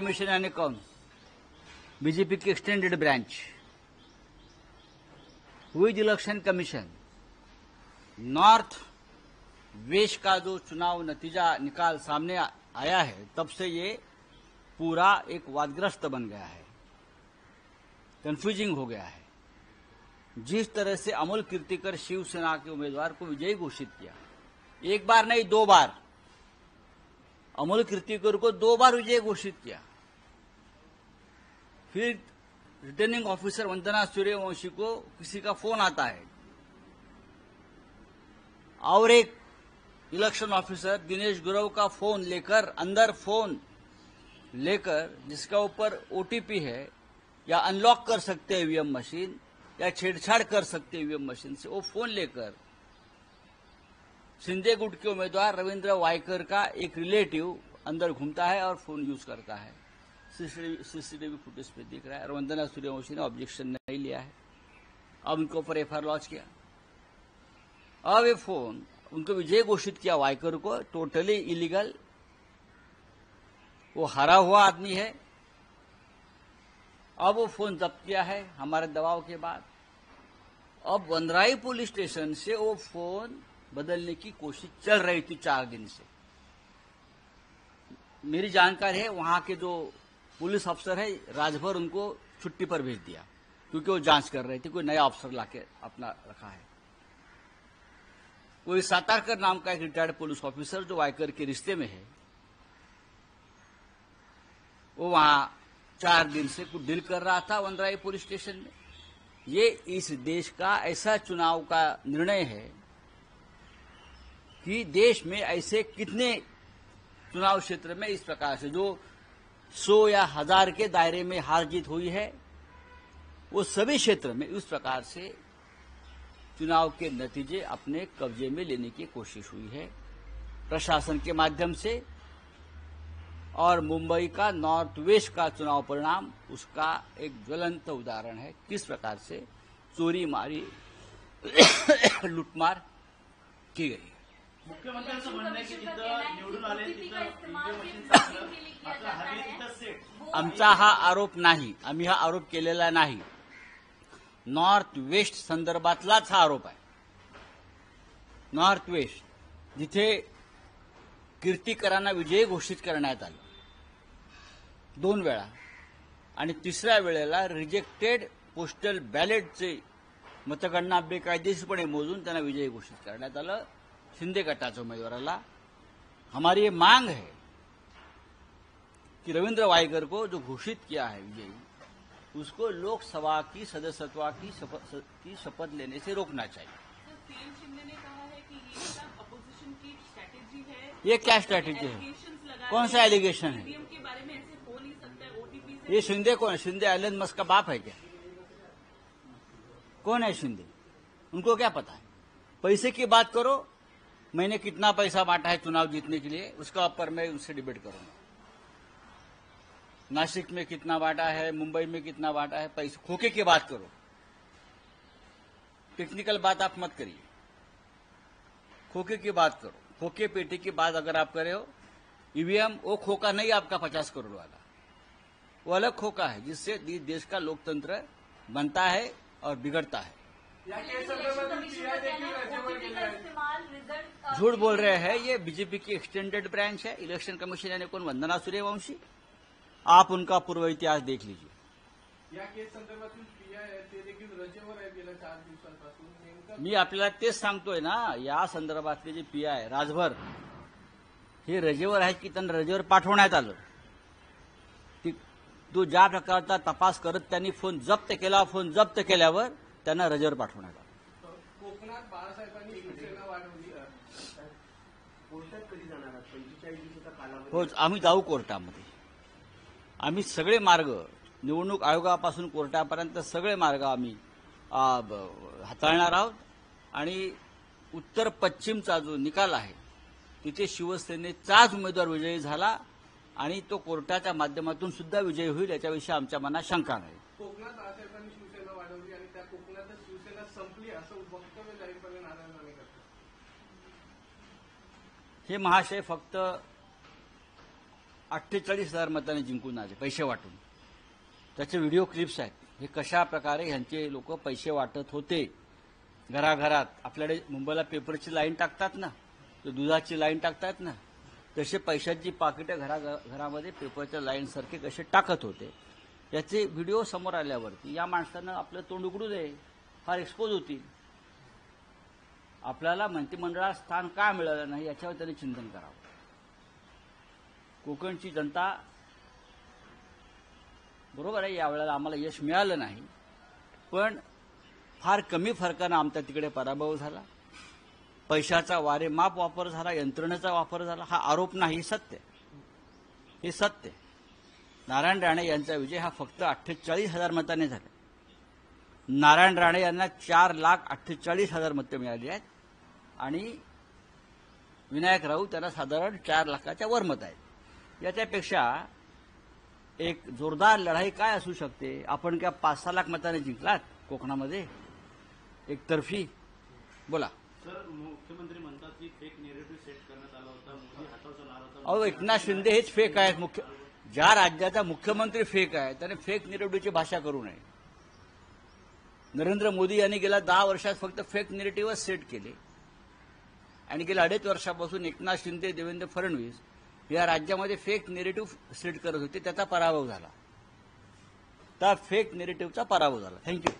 Commission यानी कौन? BJP की extended branch. हुई इलेक्शन कमीशन नॉर्थ वेस्ट का जो चुनाव नतीजा निकाल सामने आया है, तब से ये पूरा एक वादग्रस्त बन गया है, कंफ्यूजिंग हो गया है। जिस तरह से अमोल कीर्तिकर शिवसेना के उम्मीदवार को विजयी घोषित किया, एक बार नहीं 2 बार, अमोल कीर्तिकर को 2 बार विजयी घोषित किया। फिर रिटर्निंग ऑफिसर वंदना सूर्यवंशी को किसी का फोन आता है और एक इलेक्शन ऑफिसर दिनेश गुरव का फोन लेकर, अंदर फोन लेकर जिसका ऊपर ओटीपी है, या अनलॉक कर सकते हैं ईवीएम मशीन, या छेड़छाड़ कर सकते हैं ईवीएम मशीन से, वो फोन लेकर शिंदे गुट के उम्मीदवार रविंद्र वायकर का एक रिलेटिव अंदर घूमता है और फोन यूज करता है। सीसीटीवी फुटेज पे दिख रहा है। और वंदना सूर्यवंशी ने ऑब्जेक्शन नहीं लिया है। अब उनके ऊपर एफआईआर लॉन्च किया। अब ये फोन उनको विजय घोषित किया वायकर को, टोटली इलीगल। वो हारा हुआ आदमी है। अब वो फोन जब्त किया है हमारे दबाव के बाद। अब वनराई पुलिस स्टेशन से वो फोन बदलने की कोशिश चल रही थी 4 दिन से। मेरी जानकारी है वहां के जो पुलिस अफसर है राजभर उनको छुट्टी पर भेज दिया, क्योंकि वो जांच कर रहे थे, कोई नया अफसर लाके अपना रखा है। कोई सातारकर नाम का एक रिटायर्ड पुलिस ऑफिसर जो वायकर के रिश्ते में है, वो वहां 4 दिन से कुछ डील कर रहा था वनराई पुलिस स्टेशन में। ये इस देश का ऐसा चुनाव का निर्णय है कि देश में ऐसे कितने चुनाव क्षेत्र में इस प्रकार से जो 100 या 1000 के दायरे में हार जीत हुई है, वो सभी क्षेत्र में उस प्रकार से चुनाव के नतीजे अपने कब्जे में लेने की कोशिश हुई है प्रशासन के माध्यम से। और मुंबई का नॉर्थ वेस्ट का चुनाव परिणाम उसका एक ज्वलंत उदाहरण है, किस प्रकार से चोरी मारी लूटमार की गई। मुख्यमंत्र्यांचं म्हणणं आहे की जिथं निवडून आले तिथं मात्र हल्ली तिथं सेट। आमचा हा आरोप नाही, आम्ही हा आरोप केलेला नाही। नॉर्थ वेस्ट संदर्भातलाच हा आरोप आहे। नॉर्थ वेस्ट जिथे कीर्तिकरांना विजयी घोषित करण्यात आलं 2 वेळा, आणि 3ऱ्या वेळेला रिजेक्टेड पोस्टल बॅलेटचे मतगणना बेकायदेशीरपणे मोजून त्यांना विजयी घोषित करण्यात आलं शिंदे गटाच्या उम्मीदवाराला। हमारी ये मांग है कि रविंद्र वायकर को जो घोषित किया है विजयी, उसको लोकसभा की सदस्यत्व की शपथ लेने से रोकना चाहिए। सीएम शिंदे ने कहा है कि ये सब अपोजिशन की स्ट्रैटेजी है। ये क्या स्ट्रैटेजी है? कौन सा एलिगेशन है? ईवीएम के बारे में ऐसे हो नहीं सकता है। ओटीपी से ये शिंदे कौन है? शिंदे एलन मस्क का बाप है क्या? कौन है शिंदे? उनको क्या पता है? पैसे की बात करो, मैंने कितना पैसा बांटा है चुनाव जीतने के लिए, उसका ऊपर मैं उनसे डिबेट करूंगा। नासिक में कितना बांटा है, मुंबई में कितना बांटा है, पैसे खोखे की बात करो, टेक्निकल बात आप मत करिए। खोखे की बात करो। खोखे पेटी की बात अगर आप करे हो, ईवीएम वो खोखा नहीं आपका 50 करोड़ वाला, वो अलग खोखा है जिससे देश का लोकतंत्र बनता है और बिगड़ता है। झूठ बोल रहे हैं, ये बीजेपी की एक्सटेंडेड ब्रांच है। इलेक्शन कमीशन यानी कौन? वंदना सूर्यवंशी। आप उनका पूर्व इतिहास देख लीजिए। या केस संदर्भातील पीआय आहे ते देखील रजेवर आहे गेल्या 4 दिवसांपासून। नेमकं मी आपल्याला तेच सांगतोय ना, या संदर्भातले जे पीआय राजभर हे रजेवर आहेत की त्यांना रजेवर पाठवण्यात आलं। तो ज्या प्रकारचा तपास करत त्यांनी फोन जप्त केला, फोन जप्त केल्यावर त्यांना रजेवर पाठवण्यात आलं। कोकणात बाळासाहेबांनी शिवसेना वाढवली। कोर्टात कधी जाणार? 45 दिवसाचा कालावधी। हो, आम्ही जाऊ कोर्टामध्ये। आम्ही सगळे मार्ग, निवडणूक आयोगापासून कोर्टापर्यंत सगळे मार्ग आम्ही हाताळणार आहोत। आणि उत्तर पश्चिमचा जो निकाल आहे तिथे शिवसेनेचाच उमेदवार विजयी झाला आणि तो कोर्टाच्या माध्यमातून सुद्धा विजयी होईल याच्याविषयी आमच्या मनात शंका नाही। कोकणात बाळासाहेबांनी शिवसेना वाढवली आणि त्या कोकणातच शिवसेना संपली असं वक्तव्य जाहीरपणे नारायण राणे करतात। हे महाशय फक्त 48,000 मतांनी जिंकून आले पैसे वाटून. त्याचे व्हिडिओ क्लिप्स आहेत. हे कशा प्रकारे ह्यांचे लोक पैसे वाटत होते घराघरात. आपल्याकडे मुंबईला पेपरची लाईन टाकतात ना, तर दुधाची लाईन टाकतात ना, तसे पैशांची पाकिटं घरामध्ये पेपरच्या लाईन सारखे कसे टाकत होते याचे व्हिडिओ समोर आल्यावरती या माणसानं आपलं तोंड उघडू दे, फार एक्सपोज होतील. आपल्याला मंत्रिमंडळात स्थान का मिळालं नाही याच्यावर त्यांनी चिंतन करावं. कोकणची जनता बरोबर आहे, यावेळेला आम्हाला यश मिळालं नाही, पण फार कमी फरकानं आमचा तिकडे पराभव झाला. पैशाचा वारेमाप वापर झाला, यंत्रणेचा वापर झाला. हा आरोप नाही, सत्य. हे सत्य. नारायण राणे यांचा विजय हा फक्त 48,000 मतांनी झाला. नारायण राणे यांना 4,48,000 मतं मिळाली आहेत आणि विनायक राऊत त्यांना साधारण 4 लाखाच्या वर मत आहेत. याच्यापेक्षा एक जोरदार लढाई काय असू शकते? आपण क्या 5-6 लाख मतांनी जिंकलात कोकणामध्ये एकतर्फी? बोला. सर, मुख्यमंत्री म्हणतात की फेक नेरेटिव्ह सेट करण्यात आला होता, मोदी हातावर नारा होता. अहो, एकनाथ शिंदे हेच फेक आहेत. ज्या राज्याचा मुख्यमंत्री फेक आहे त्याने फेक नेरेटिव्हची भाषा करू नये. नरेंद्र मोदी यांनी गेल्या 10 वर्षात फक्त फेक नेरेटिव्हच सेट केले आणि गेल्या 2.5 वर्षापासून एकनाथ शिंदे, देवेंद्र फडणवीस या राज्यामध्ये फेक नेरेटिव्ह सेट करत होते. त्याचा पराभव झाला. त्या फेक नेरेटिव्हचा पराभव झाला. थँक्यू.